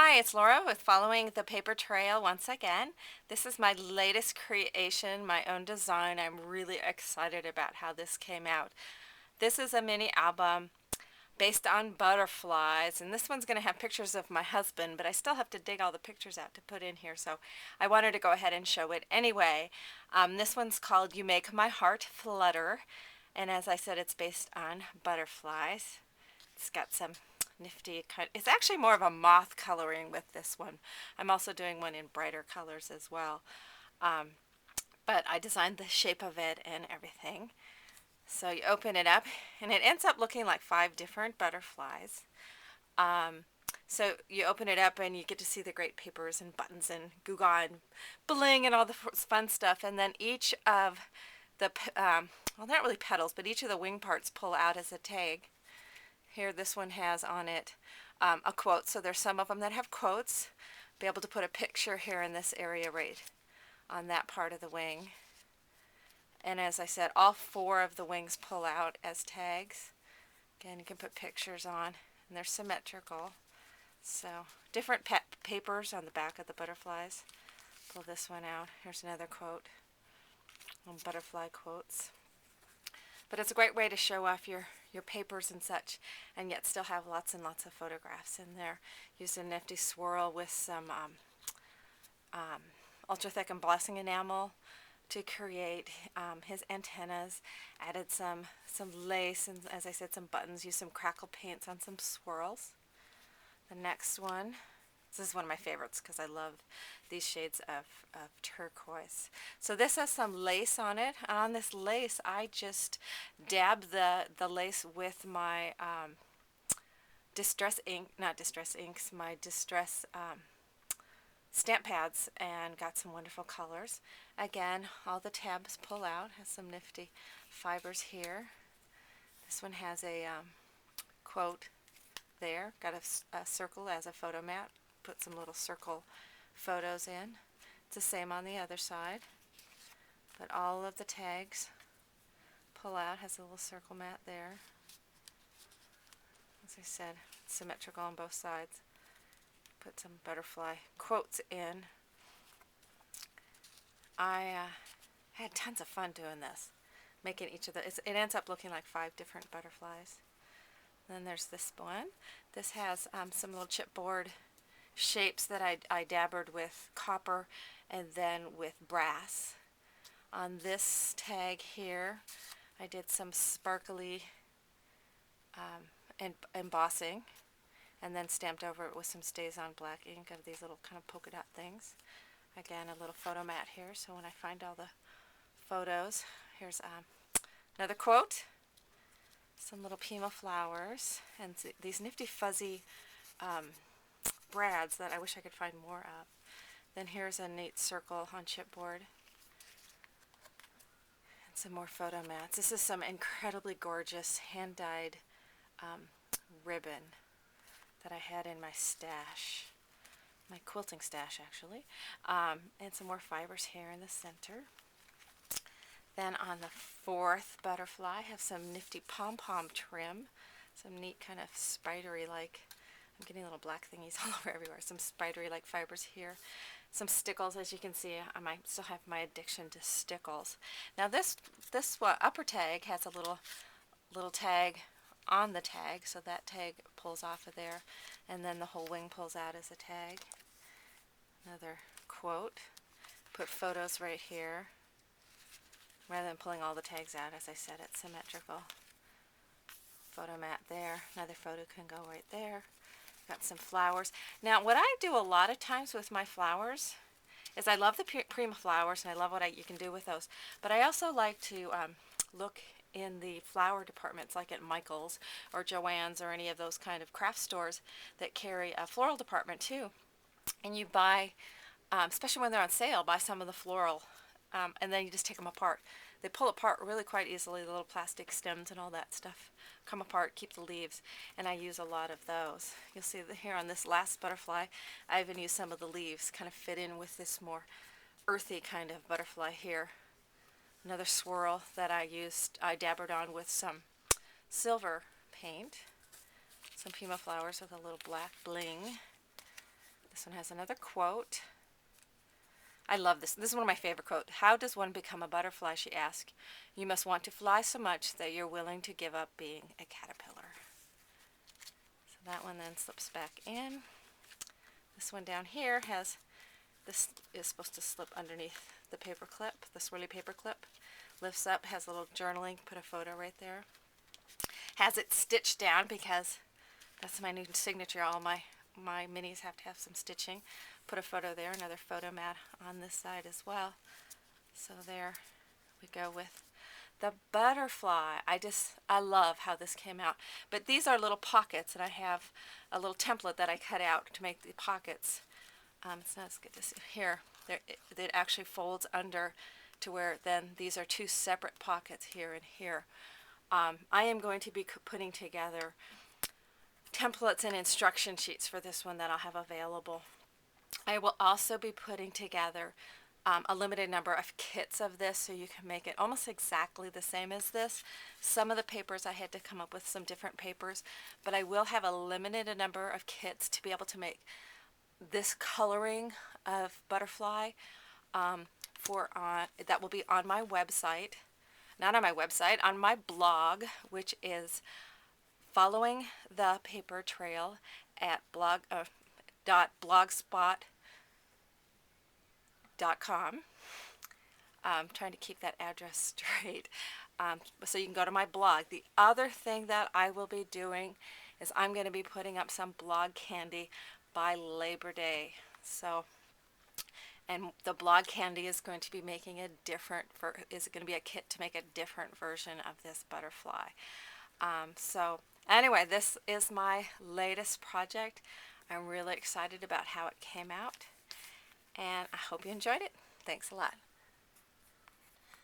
Hi, it's Laura with Following the Paper Trail once again. This is my latest creation, my own design. I'm really excited about how this came out. This is a mini album based on butterflies, and this one's going to have pictures of my husband, but I still have to dig all the pictures out to put in here, so I wanted to go ahead and show it anyway. This one's called You Make My Heart Flutter, and as I said, it's based on butterflies. It's got some nifty kind. It's actually more of a moth coloring with this one. I'm also doing one in brighter colors as well. Um, but I designed the shape of it and everything. So you open it up, and it ends up looking like 5 different butterflies. Um, so you open it up, and you get to see the great papers and buttons and gewgaw and bling and all the fun stuff. And then each of the, well, not really petals, but each of the wing parts pull out as a tag. Here, this one has on it a quote. So there's some of them that have quotes. Be able to put a picture here in this area right on that part of the wing. And as I said, all 4 of the wings pull out as tags. Again, you can put pictures on, and they're symmetrical. So different papers on the back of the butterflies. Pull this one out. Here's another quote. Butterfly quotes. But it's a great way to show off your papers and such, and yet still have lots and lots of photographs in there. Used a nifty swirl with some ultra thick embossing enamel to create his antennas. Added some lace and, as I said, some buttons. Used some crackle paints on some swirls. The next one, this is one of my favorites because I love these shades of turquoise. So this has some lace on it. And on this lace, I just dabbed the lace with my distress ink, not distress inks, my distress stamp pads, and got some wonderful colors. Again, all the tabs pull out. Has some nifty fibers here. This one has a quote there. Got a circle as a photo mat. Put some little circle photos in. It's the same on the other side. But all of the tags pull out. Has a little circle mat there. As I said, symmetrical on both sides. Put some butterfly quotes in. I had tons of fun doing this, making each of the. It ends up looking like 5 different butterflies. Then there's this one. This has some little chipboard shapes that I dabbered with copper and then with brass. On this tag here, I did some sparkly embossing, and then stamped over it with some StazOn black ink of these little kind of polka dot things. Again, a little photo mat here, so when I find all the photos, here's another quote, some little Pima flowers, and these nifty fuzzy brads that I wish I could find more of. Then here's a neat circle on chipboard. And some more photo mats. This is some incredibly gorgeous hand-dyed ribbon that I had in my stash. My quilting stash, actually. And some more fibers here in the center. Then on the 4th butterfly, I have some nifty pom-pom trim. Some neat kind of spidery-like, I'm getting little black thingies all over everywhere. Some spidery-like fibers here. Some stickles, as you can see. I might still have my addiction to stickles. Now this upper tag has a little tag on the tag, so that tag pulls off of there, and then the whole wing pulls out as a tag. Another quote. Put photos right here. Rather than pulling all the tags out, as I said, it's symmetrical. Photo mat there. Another photo can go right there. Got some flowers. Now, what I do a lot of times with my flowers is I love the Prima flowers, and I love what you can do with those. But I also like to look in the flower departments, like at Michael's or Joann's or any of those kind of craft stores that carry a floral department too. And you buy, especially when they're on sale, buy some of the floral, and then you just take them apart. They pull apart really quite easily, the little plastic stems and all that stuff come apart, keep the leaves, and I use a lot of those. You'll see that here on this last butterfly, I even used some of the leaves, kind of fit in with this more earthy kind of butterfly here. Another swirl that I dabbered on with some silver paint, some Pima flowers with a little black bling. This one has another quote. I love this. This is one of my favorite quotes. How does one become a butterfly, she asked. You must want to fly so much that you're willing to give up being a caterpillar. So that one then slips back in. This one down here has, this is supposed to slip underneath the paper clip, the swirly paper clip. Lifts up, has a little journaling, put a photo right there. Has it stitched down because that's my new signature. All my minis have to have some stitching. Put a photo there, another photo mat on this side as well. So there we go with the butterfly. I love how this came out. But these are little pockets, and I have a little template that I cut out to make the pockets. It's not as good to see here. It actually folds under to where then these are two separate pockets here and here. I am going to be putting together templates and instruction sheets for this one that I'll have available. I will also be putting together a limited number of kits of this so you can make it almost exactly the same as this. Some of the papers I had to come up with some different papers, but I will have a limited number of kits to be able to make this coloring of butterfly that will be on my website. Not on my website, on my blog, which is Following the Paper Trail at blogspot.com. I'm trying to keep that address straight. So you can go to my blog. The other thing that I will be doing is I'm going to be putting up some blog candy by Labor Day. So, and the blog candy is going to be making a different, is going to be a kit to make a different version of this butterfly. So anyway, this is my latest project. I'm really excited about how it came out, and I hope you enjoyed it. Thanks a lot.